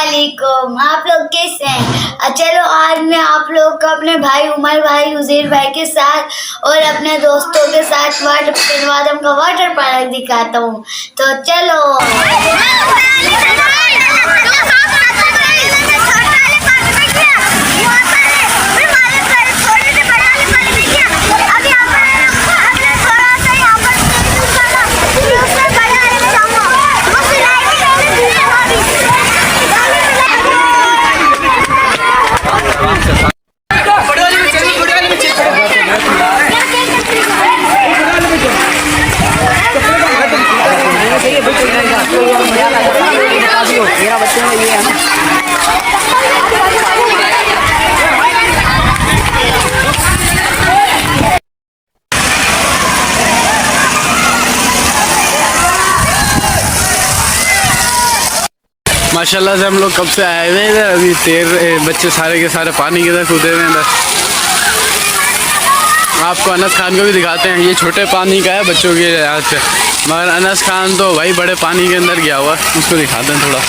अस्सलामुअलैकुम। आप लोग कैसे हैं? चलो आज मैं आप लोग को अपने भाई उमर भाई उज़ैर भाई के साथ और अपने दोस्तों के साथ वाटर का वाटर पार्क दिखाता हूँ। तो चलो। मेरा बच्चे में ये है ना, माशाल्लाह से हम लोग कब से आए हुए हैं इधर। अभी बच्चे सारे के सारे पानी के अंदर कूदे हुए हैं इधर। आपको अनस खान को भी दिखाते हैं। ये छोटे पानी का है बच्चों के लिहाज से, मगर अनस खान तो भाई बड़े पानी के अंदर गया हुआ है। उसको दिखाते हैं थोड़ा।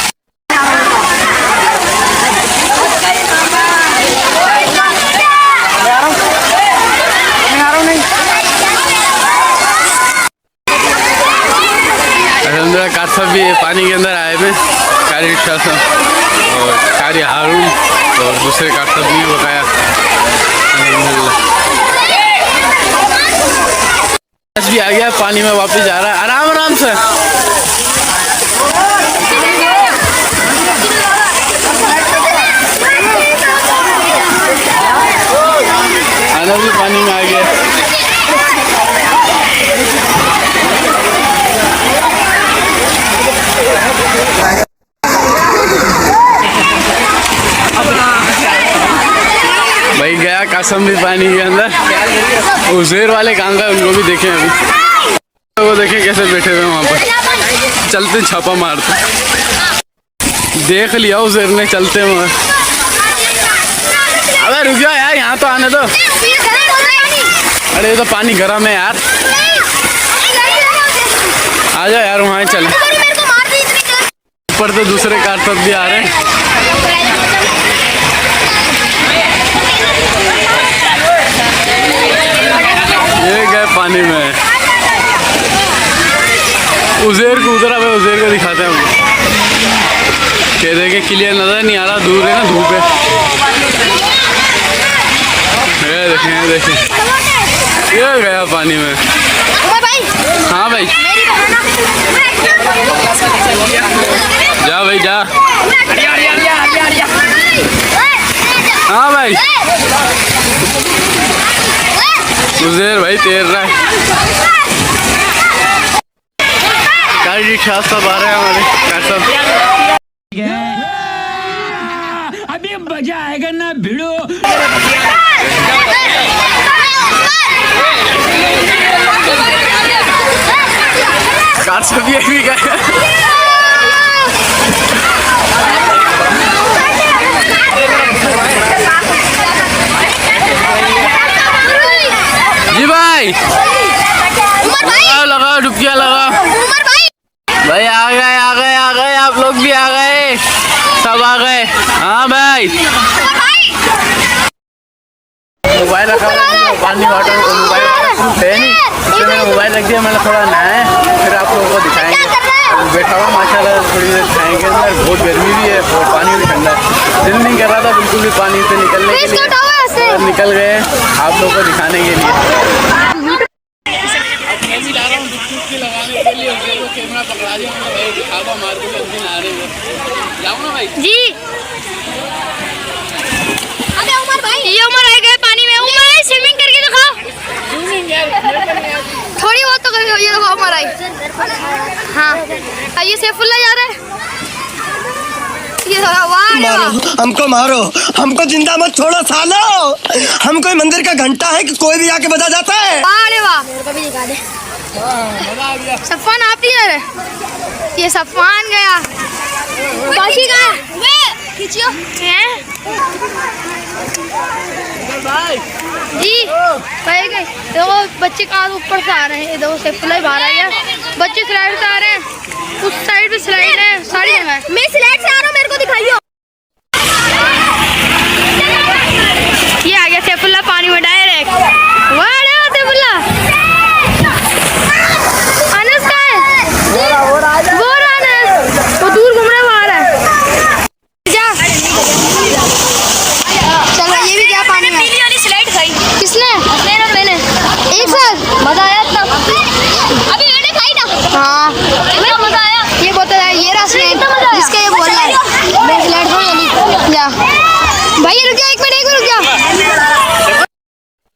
कासब भी पानी के अंदर आए हुए, कारी रिक्शा से, और कारी हारून और दूसरे कासब भी बताया। भी आ गया पानी में, वापस जा रहा है आराम आराम से। आना भी पानी में आ गया। भाई गया कासम भी पानी के अंदर। उज़ैर वाले कहाँ गए उनको भी देखें। अभी तो वो देखें कैसे बैठे हुए वहाँ पर, चलते छापा मारते। देख लिया उज़ैर ने चलते हुए। अबे रुक जाओ यार, यहाँ तो आने दो। अरे ये तो पानी गर्म है यार, आ जाओ यार वहाँ चले। ऊपर तो दूसरे कार सब भी आ रहे हैं। ये गए पानी में। उज़ैर को उधर, अब उज़ैर को दिखाते हैं हमको। कह देखे क्लियर नजर नहीं आ रहा, दूर है ना, धूप है। ये देखें, ये देखें, ये गया पानी में। हाँ भाई जा भाई जा। हाँ भाई उज़ैर भाई तैर रहा है। गाड़ी रिक्शा सब आ रहे हैं हमारे। अभी मजा आएगा ना भिड़ो। कार सब भी गए। जी भाई लगा डुबकिया लगा। भाई आ गए आ गए आ गए, आप लोग भी आ गए, सब आ गए। हाँ भाई मोबाइल रखा पानी वाटर, मोबाइल है नहीं, इसलिए मैंने मोबाइल रख दिया। मैंने थोड़ा नहाए, फिर आप लोगों को दिखाएंगे। बैठा हुआ माशाल्लाह, थोड़ी देर दिखाएंगे। अंदर बहुत गर्मी भी है और पानी भी ठंडा है। दिल नहीं कर रहा था बिल्कुल भी पानी से निकलने के लिए, निकल गए आप लोगों को दिखाने के लिए। लगाने के लिए कैमरा पकड़ा दिया भाई, दिखावा मार के जल्दी आ रहे हैं। जाओ ना भाई जी। अबे उमर भाई, ये उमर आ गए पानी में। उमर भाई स्विमिंग करके दिखाओ। स्विमिंग यार थोड़ी बहुत तो करो। ये देखो उमर आई। हाँ ये सैफुल्लाह जा रहा है। ये मारो हमको, मारो हमको, जिंदा मत छोड़ो सालो। हम कोई मंदिर का घंटा है कि कोई भी आके बजा जाता है। वाह वाह, मेरे को भी दिखा दे। सफ़ान आप ही है, ये सफ़ान गया। बाकी का खींचियो जी भाई गए। देखो बच्चे कहाँ ऊपर से आ रहे हैं। देखो सैफुल्लाह बाहर आई है, बच्चे स्लाइड से आ रहे हैं। उस साइड भी स्लाइड है, सारी जगह। मैं स्लाइड से आ रहा हूँ, मेरे को दिखाइयो। मजा आया इतना? अभी मैंने खाई ना। हाँ कितना मजा आया। ये बोतल है, ये रस है जिसका ये बोल रहा है। मैं फ्लैट को नहीं जा भाई, रुक जा 1 मिनट रुक जा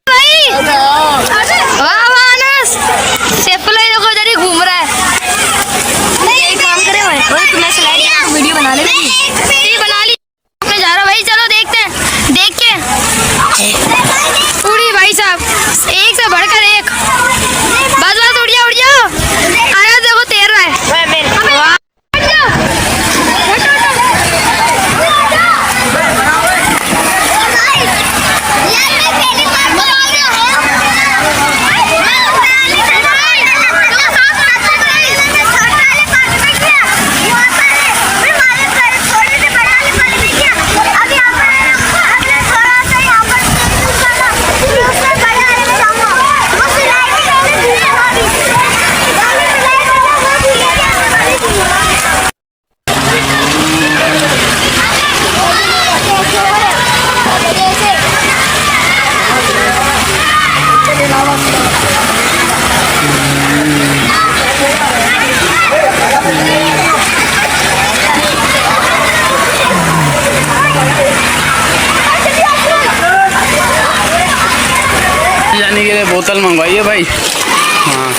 भाई। वाह वाह अनस, सैफुल्लाह देखो इधर ही घूम रहा है। एक काम करे भाई, तुम्हें स्लाइड वीडियो बना ले। बना ली मैं जा रहा भाई, चलो देखते हैं। देख के उड़ी भाई साहब, एक से बढ़कर एक। बस बस उड़ जाओ आया देखो तैर रहा है। वाह। जाने के लिए बोतल मंगवाई है भाई। हाँ